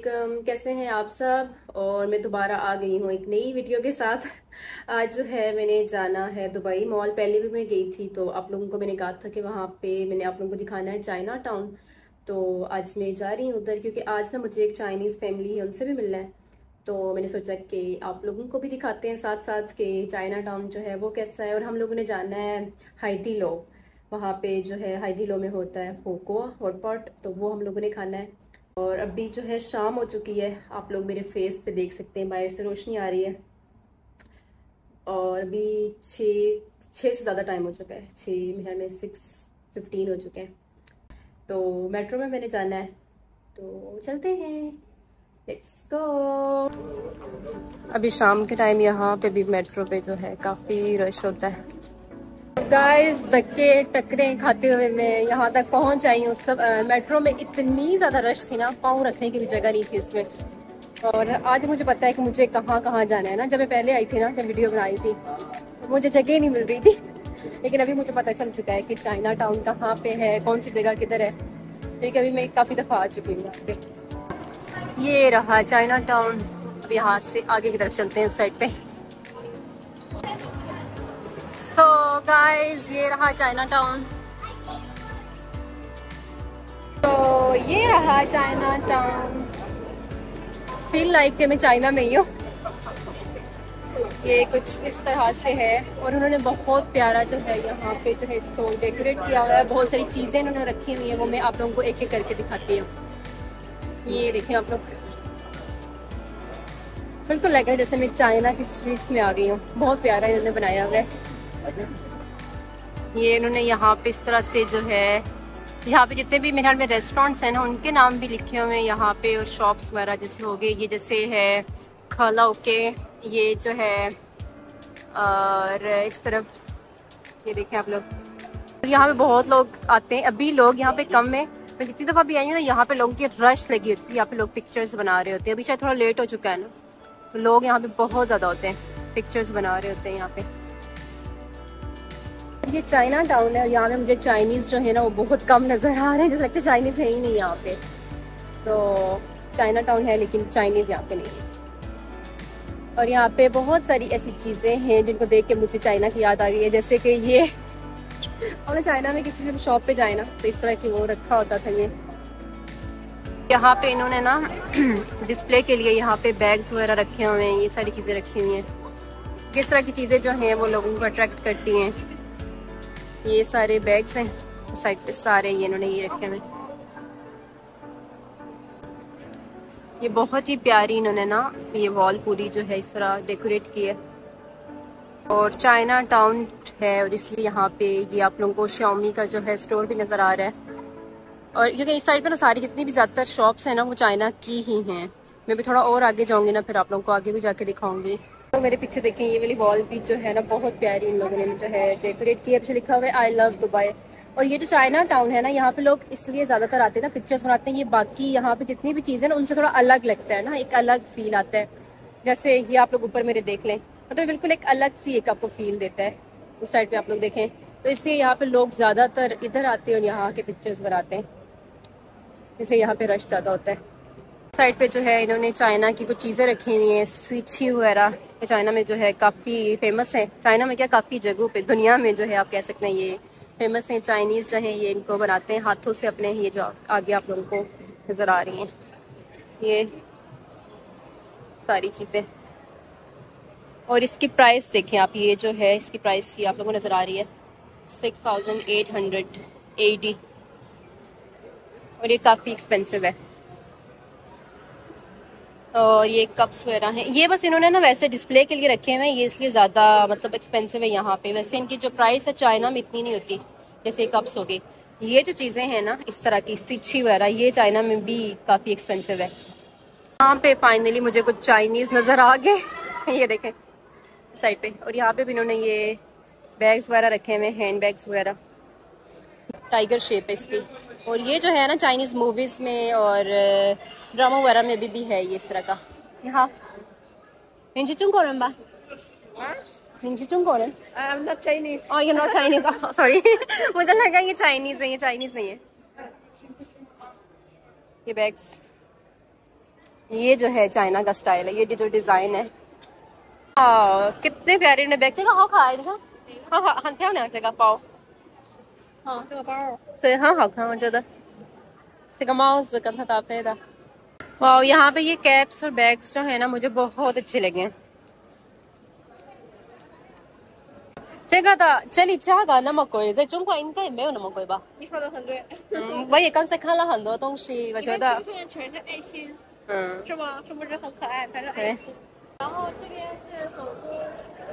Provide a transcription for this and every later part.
वालेकुम, कैसे हैं आप सब। और मैं दोबारा आ गई हूँ एक नई वीडियो के साथ। आज जो है मैंने जाना है दुबई मॉल। पहले भी मैं गई थी तो आप लोगों को मैंने कहा था कि वहाँ पे मैंने आप लोगों को दिखाना है चाइना टाउन। तो आज मैं जा रही हूँ उधर, क्योंकि आज ना मुझे एक चाइनीज़ फैमिली है, उनसे भी मिलना है। तो मैंने सोचा कि आप लोगों को भी दिखाते हैं साथ साथ कि चाइना टाउन जो है वो कैसा है। और हम लोगों ने जाना है हाइटी लो। वहाँ पे जो है हाइटी लो में होता है होकोआ हॉट पॉट, तो वो हम लोगों ने खाना है। और अभी जो है शाम हो चुकी है, आप लोग मेरे फेस पे देख सकते हैं, बाहर से रोशनी आ रही है। और अभी छः से ज़्यादा टाइम हो चुका है, 6 में 6:15 हो चुके हैं। तो मेट्रो में मैंने जाना है, तो चलते हैं, लेट्स गो। अभी शाम के टाइम यहाँ पे भी मेट्रो पे जो है काफ़ी रश होता है। गाइस, धक्के टकरे खाते हुए मैं यहाँ तक पहुँच आई हूँ। सब मेट्रो में इतनी ज़्यादा रश थी ना, पाँव रखने की भी जगह नहीं थी उसमें। और आज मुझे पता है कि मुझे कहाँ कहाँ जाना है ना। जब मैं पहले आई थी ना, जब वीडियो बनाई थी, तो मुझे जगह नहीं मिल रही थी। लेकिन अभी मुझे पता चल चुका है कि चाइना टाउन कहाँ पे है, कौन सी जगह किधर है, क्योंकि अभी मैं काफ़ी दफ़ा आ चुकी हूँ यहाँ पे। ये रहा चाइना टाउन। यहाँ से आगे की तरफ चलते हैं, उस साइड पे। सो गाइस, ये रहा चाइना टाउन। तो ये रहा चाइना टाउन। फील लाइक कि मैं चाइना में ही हूँ। ये कुछ इस तरह से है। और उन्होंने बहुत प्यारा जो है यहाँ पे जो है इसको डेकोरेट किया हुआ है। बहुत सारी चीज़ें उन्होंने रखी हुई है, वो मैं आप लोगों को एक एक करके दिखाती हूँ। ये देखें आप लोग, बिल्कुल लग रहा है जैसे मैं चाइना की स्ट्रीट्स में आ गई हूँ। बहुत प्यारा इन्होंने बनाया हुआ है। ये इन्होंने यहाँ पे इस तरह से जो है, यहाँ पे जितने भी मेरे ख्याल में रेस्टोरेंट्स हैं ना, उनके नाम भी लिखे हुए हैं यहाँ पे। और शॉप्स वगैरह जैसे हो गए, ये जैसे है खला ओके, ये जो है। और इस तरफ ये देखें आप लोग, यहाँ पे बहुत लोग आते हैं। अभी लोग यहाँ पे कम है, मैं जितनी दफ़ा भी आई हूँ ना, यहाँ पे लोगों की रश लगी होती थी। यहाँ पे लोग पिक्चर्स बना रहे होते हैं। अभी शायद थोड़ा लेट हो चुका है ना, तो लोग यहाँ पे बहुत ज़्यादा होते हैं, पिक्चर्स बना रहे होते हैं यहाँ पे। ये चाइना टाउन है और यहाँ पे मुझे चाइनीज़ जो है ना वो बहुत कम नज़र आ रहे हैं। जैसे लगता है चाइनीज़ है ही नहीं यहाँ पे। तो चाइना टाउन है लेकिन चाइनीज़ यहाँ पे नहीं है। और यहाँ पे बहुत सारी ऐसी चीज़ें हैं जिनको देख के मुझे चाइना की याद आ रही है। जैसे कि ये और चाइना में किसी भी शॉप पे जाए ना, तो इस तरह की वो रखा होता था। ये यहाँ पे इन्होंने ना डिस्प्ले के लिए यहाँ पे बैग्स वगैरह रखे हुए हैं। ये सारी चीज़ें रखी हुई हैं। किस तरह की चीज़ें जो हैं वो लोगों को अट्रैक्ट करती हैं। ये सारे बैग्स हैं साइड पे, सारे ये इन्होंने ये रखे हुए। ये बहुत ही प्यारी इन्होंने ना ये वॉल पूरी जो है इस तरह डेकोरेट की है। और चाइना टाउन है और इसलिए यहाँ पे ये आप लोगों को शाओमी का जो है स्टोर भी नज़र आ रहा है। और क्योंकि इस साइड पे ना सारी जितनी भी ज़्यादातर शॉप्स हैं ना वो चाइना की ही हैं। मैं भी थोड़ा और आगे जाऊँगी ना, फिर आप लोगों को आगे भी जाके दिखाऊंगी। तो मेरे पीछे देखें, ये वाली वॉल भी जो है ना बहुत प्यारी इन लोगों ने जो है डेकोरेट किया। पीछे लिखा हुआ है आई लव दुबई। और ये जो चाइना टाउन है ना, यहाँ पे लोग इसलिए ज़्यादातर आते हैं ना, पिक्चर्स बनाते हैं। ये बाकी यहाँ पे जितनी भी चीज़ें ना उनसे थोड़ा अलग लगता है ना, एक अलग फील आता है। जैसे ये आप लोग ऊपर मेरे देख लें, मतलब बिल्कुल एक अलग सी एक आपको फील देता है। उस साइड पे आप लोग देखें, तो इसलिए यहाँ पे लोग ज़्यादातर इधर आते हैं और यहाँ के पिक्चर्स बनाते हैं। इससे यहाँ पे रश ज़्यादा होता है। साइड पे जो है इन्होंने चाइना की कुछ चीज़ें रखी हुई हैं, सीछी वगैरह। चाइना में जो है काफ़ी फेमस है। चाइना में क्या, काफ़ी जगहों पे दुनिया में जो है आप कह सकते हैं ये फेमस हैं। चाइनीज़ जो है ये इनको बनाते हैं हाथों से अपने। ये जो आगे आप लोगों को नज़र आ रही हैं ये सारी चीज़ें। और इसकी प्राइस देखें आप, ये जो है इसकी प्राइस ये आप लोगों को नज़र आ रही है 6880 और ये काफ़ी एक्सपेंसिव है। और ये कप्स वगैरह हैं, ये बस इन्होंने ना वैसे डिस्प्ले के लिए रखे हुए हैं, ये इसलिए ज़्यादा मतलब एक्सपेंसिव है यहाँ पे। वैसे इनकी जो प्राइस है चाइना में इतनी नहीं होती। जैसे कप्स हो गए, ये जो चीज़ें हैं ना इस तरह की सीछी वगैरह, ये चाइना में भी काफ़ी एक्सपेंसिव है। यहाँ पे फाइनली मुझे कुछ चाइनीज़ नज़र आ गए ये देखें साइड पे। और यहाँ पे भी इन्होंने ये बैग्स वगैरह रखे हुए हैं, हैंड बैग्स वगैरह। टाइगर शेप है इसकी। और ये जो है ना चाइनीज़ मूवीज़ में और ड्रामा वगैरह में भी है ये इस तरह का। यहाँ I'm not Chinese. Oh, you're not Chinese. Oh, sorry. मुझे लगा ये चाइनीज़ है, ये चाइनीज़ नहीं है। ये बैग्स ये जो है चाइना का स्टाइल है, ये जो डिजाइन है। कितने प्यारे ने बैग हाँ खाए हाँ हाँ हाँ क्या ना जगह पाओ हाँ तो हाँ हाँ हाँ जगह जगह माउस का था तापेदा। वाह यहाँ पे ये कैप्स और बैग्स जो है ना मुझे बहुत अच्छे लगे। जगह था चली चागा那么贵在中国应该也没有那么贵吧你说的很对我也刚才看了很多东西我觉得全是爱心是吗是不是很可爱全是爱心然后这边是手工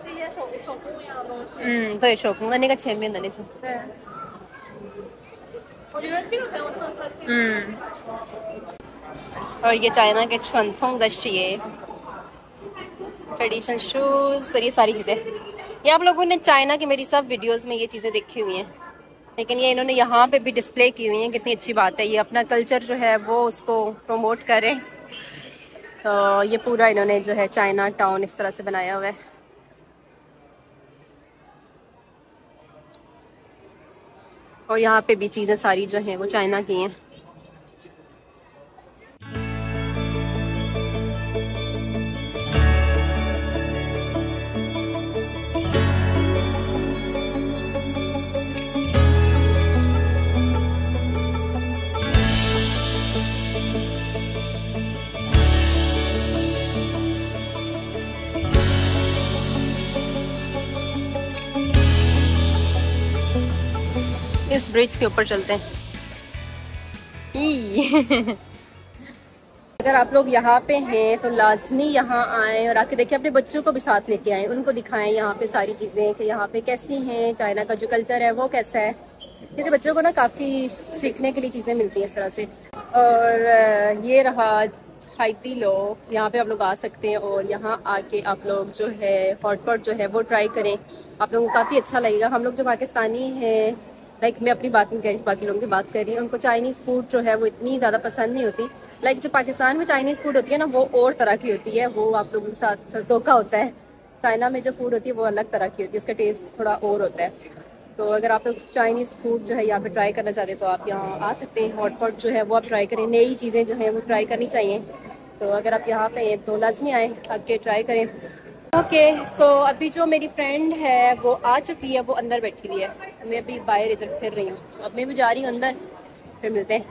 这些手工一样的东西对手工的那个前面的那种对我觉得这个很有特色और ये चाइना के छुनथोंग द शिए ट्रेडिशनल शूज और ये सारी चीज़ें ये आप लोगों ने चाइना की मेरी सब वीडियोस में ये चीज़ें देखी हुई हैं लेकिन ये इन्होंने यहाँ पे भी डिस्प्ले की हुई हैं। कितनी अच्छी बात है, ये अपना कल्चर जो है वो उसको प्रमोट करें। तो ये पूरा इन्होंने जो है चाइना टाउन इस तरह से बनाया हुआ है। और यहाँ पे भी चीज़ें सारी जो हैं वो चाइना की हैं। इस ब्रिज के ऊपर चलते हैं। अगर आप लोग यहाँ पे हैं तो लाजमी यहाँ आएँ और आके देखिए, अपने बच्चों को भी साथ लेके आएँ, उनको दिखाएं यहाँ पे सारी चीज़ें कि यहाँ पे कैसी हैं, चाइना का जो कल्चर है वो कैसा है, क्योंकि बच्चों को ना काफ़ी सीखने के लिए चीज़ें मिलती हैं इस तरह से। और ये रहा हाइटी लो, यहाँ पे आप लोग आ सकते हैं और यहाँ आके आप लोग जो है हॉटपॉट जो है वो ट्राई करें, आप लोगों को काफ़ी अच्छा लगेगा। हम लोग जो पाकिस्तानी हैं, लाइक मैं अपनी बात नहीं कर रही, बाकी लोगों की बात कर रही हूँ, उनको चाइनीज़ फूड जो है वो इतनी ज़्यादा पसंद नहीं होती। लाइक जो पाकिस्तान में चाइनीज़ फूड होती है ना वो और तरह की होती है, वो आप लोगों के साथ धोखा होता है। चाइना में जो फूड होती है वो अलग तरह की होती है, उसका टेस्ट थोड़ा और होता है। तो अगर आप लोग चाइनीज़ फूड जो है यहाँ पे ट्राई करना चाहते हैं तो आप यहाँ आ सकते हैं। हॉटपॉट जो है वो आप ट्राई करें, नई चीज़ें जो हैं वो ट्राई करनी चाहिए। तो अगर आप यहाँ पे हैं तो लाजमी आएँ, आके ट्राई करें। ओके सो अभी जो मेरी फ्रेंड है वो आ चुकी है, वो अंदर बैठी हुई है, मैं अभी बाहर इधर फिर रही हूँ, अब मैं भी जा रही हूँ अंदर, फिर मिलते हैं।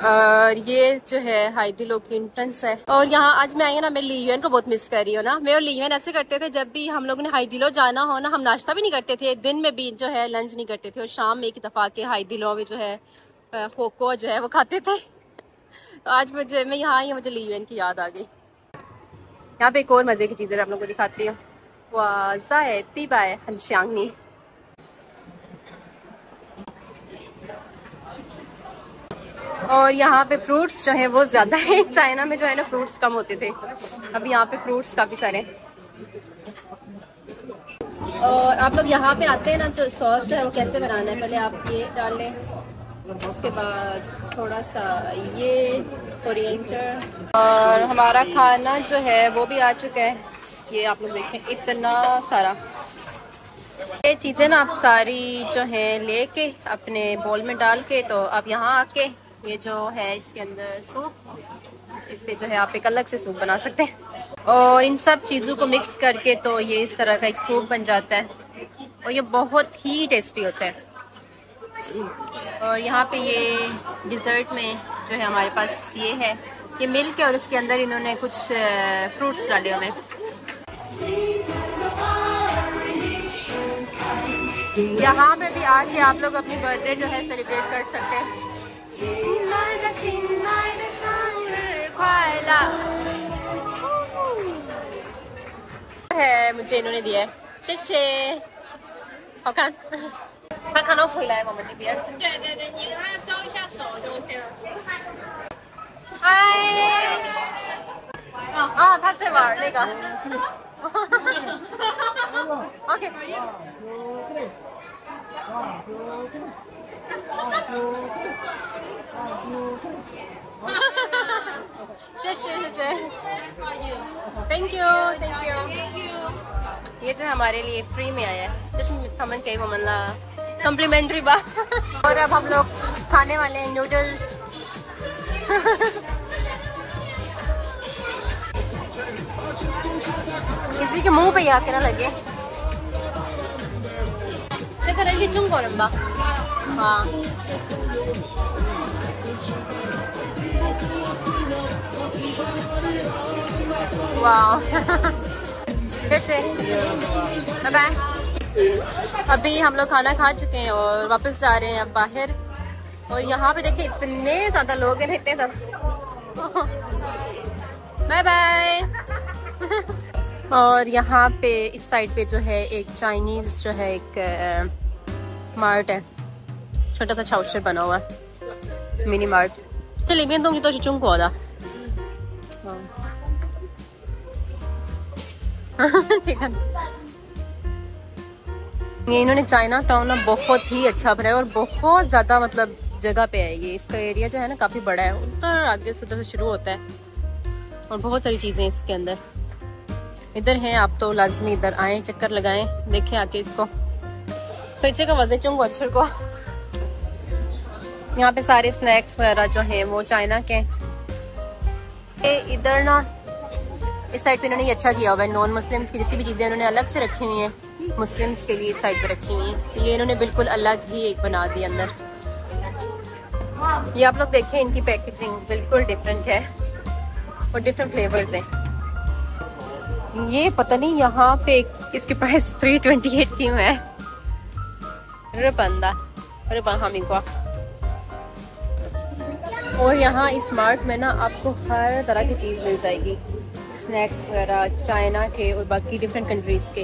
और ये जो है हाइटी लो की एंट्रेंस है। और यहाँ आज मैं आई हूँ ना, मैं लीयुएन को बहुत मिस कर रही हूँ ना। मैं और लीयुएन ऐसे करते थे, जब भी हम लोग ने हाइटी लो जाना हो ना, हम नाश्ता भी नहीं करते थे, दिन में भी जो है लंच नहीं करते थे, और शाम में एक दफ़ा के हाइटी लो में जो है खोको जो है वो खाते थे। तो आज मैं यहाँ आई हूँ, मुझे लीयुएन की याद आ गई। यहाँ पे एक और मज़े की चीज़ें आप लोगों को दिखाती हूँ। वाह तीबाए हनश्यांगनी, और यहाँ पे फ्रूट्स जो है वो ज़्यादा है। चाइना में जो है ना फ्रूट्स कम होते थे, अभी यहाँ पे फ्रूट्स काफ़ी सारे। और आप लोग यहाँ पे आते हैं ना, जो सॉस जो है वो कैसे बनाना है, पहले आप ये डाल लें, उसके बाद थोड़ा सा ये कोरिएंडर, और हमारा खाना जो है वो भी आ चुका है। ये आप लोग देखें इतना सारा, ये चीज़ें ना आप सारी जो है लेके अपने बोल में डाल के, तो आप यहाँ आके ये जो है इसके अंदर सूप, इससे जो है आप एक अलग से सूप बना सकते हैं। और इन सब चीज़ों को मिक्स करके तो ये इस तरह का एक सूप बन जाता है, और ये बहुत ही टेस्टी होता है। और यहाँ पे ये डिज़र्ट में जो है हमारे पास ये है, ये मिल्क है, और इसके अंदर इन्होंने कुछ फ्रूट्स डाले हुए हैं। यहाँ पे भी आके आप लोग अपनी बर्थडे जो है सेलिब्रेट कर सकते हैं। है मुझे इन्होंने दिया है, शेशे好看他看到回来我们这边对对对你跟他招一下手就 OK 了嗨啊他在玩那个OK 谢谢谢谢 Thank you Thank you। ये जो हमारे लिए फ्री में आया है, हमन कई ममला कम्प्लीमेंट्री बा। और अब हम लोग खाने वाले हैं नूडल्स, किसी के मुंह पे ही आके ना लगे। चक्कर है चुम कोरम्बा। हाँ वाह। Bye bye. अभी हम लोग खाना खा चुके हैं और वापस जा रहे हैं अब बाहर। और यहाँ पे देखिए इतने ज़्यादा लोग हैं, इतने ज़्यादा। Bye bye. और यहाँ पे इस साइड पे जो है एक चाइनीज़ जो है एक मार्ट है, छोटा सा चाउशर बना हुआ है, मिनी मार्ट। चलिए भी तुम तो चुंग को आदा। ठीक है। ये इन्होंने चाइना टाउन ना बहुत ही अच्छा बनाया और बहुत ज़्यादा मतलब जगह पे है ये। इसका एरिया जो है ना काफ़ी बड़ा है, उधर आगे से उधर से शुरू होता है और बहुत सारी चीज़ें इसके अंदर। इधर हैं, आप तो लाजमी इधर आएँ, चक्कर लगाएं, देखें आके इसको। सोचे का वजह चुंगो अच्छर को। यहाँ पे सारे स्नैक्स वगैरह जो हैं वो चाइना के। इधर ना इस साइड पे इन्होंने ये अच्छा किया हुआ है, नॉन मुस्लिम्स की जितनी भी चीज़ें इन्होंने अलग से रखी हुई हैं, मुस्लिम्स के लिए इस साइड पे रखी हुई हैं। ये इन्होंने बिल्कुल अलग ही एक बना दी अंदर। ये आप लोग देखें, इनकी पैकेजिंग बिल्कुल डिफरेंट है और डिफरेंट फ्लेवर्स हैं। ये पता नहीं यहाँ पे इसकी प्राइस 328 क्यों है। बंदा को। और यहाँ इस मार्ट में ना आपको हर तरह की चीज़ मिल जाएगी, स्नैक्स वगैरह चाइना के और बाकी डिफरेंट कंट्रीज़ के।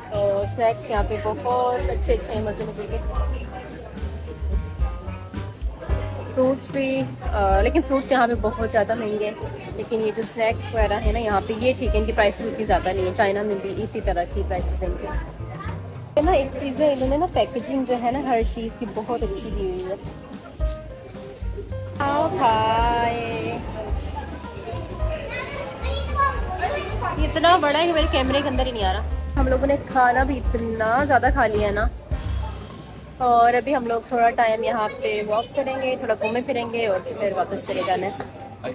तो स्नैक्स यहाँ पे बहुत अच्छे अच्छे हैं, मज़े मज़े के। फ्रूट्स भी लेकिन फ्रूट्स यहाँ पे बहुत ज़्यादा महंगे हैं। लेकिन ये जो स्नैक्स वगैरह है ना यहाँ पे ये ठीक है, इनकी प्राइसेस इतनी ज़्यादा नहीं है। चाइना में भी इसी तरह की प्राइसेस देंगे ना। एक चीज़ है, इन्होंने ना पैकेजिंग जो है ना हर चीज़ की बहुत अच्छी दी हुई है। आओ खाए। इतना बड़ा है कि मेरे कैमरे के अंदर ही नहीं आ रहा। हम लोगों ने खाना भी इतना ज़्यादा खा लिया ना, और अभी हम लोग थोड़ा टाइम यहाँ पे वॉक करेंगे, थोड़ा घूमे फिरेंगे और फिर वापस चले जाना है।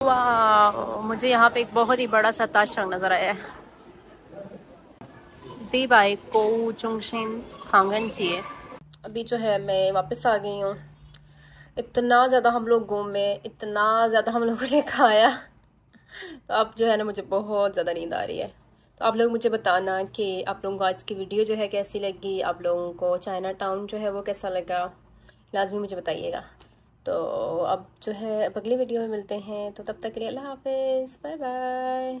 वाह, मुझे यहाँ पे एक बहुत ही बड़ा सा ताजमहल नज़र आया है। दी बाई को चुंगशिन थांगन चाहिए। अभी जो है मैं वापस आ गई हूँ। इतना ज़्यादा हम लोग घूमे, इतना ज़्यादा हम लोगों ने खाया, तो अब जो है ना मुझे बहुत ज़्यादा नींद आ रही है। तो आप लोग मुझे बताना कि आप लोगों को आज की वीडियो जो है कैसी लगी, आप लोगों को चाइना टाउन जो है वो कैसा लगा, लाजमी मुझे बताइएगा। तो अब जो है अगली वीडियो में मिलते हैं, तो तब तक के लिए अल्लाह हाफ़िज़, बाय बाय।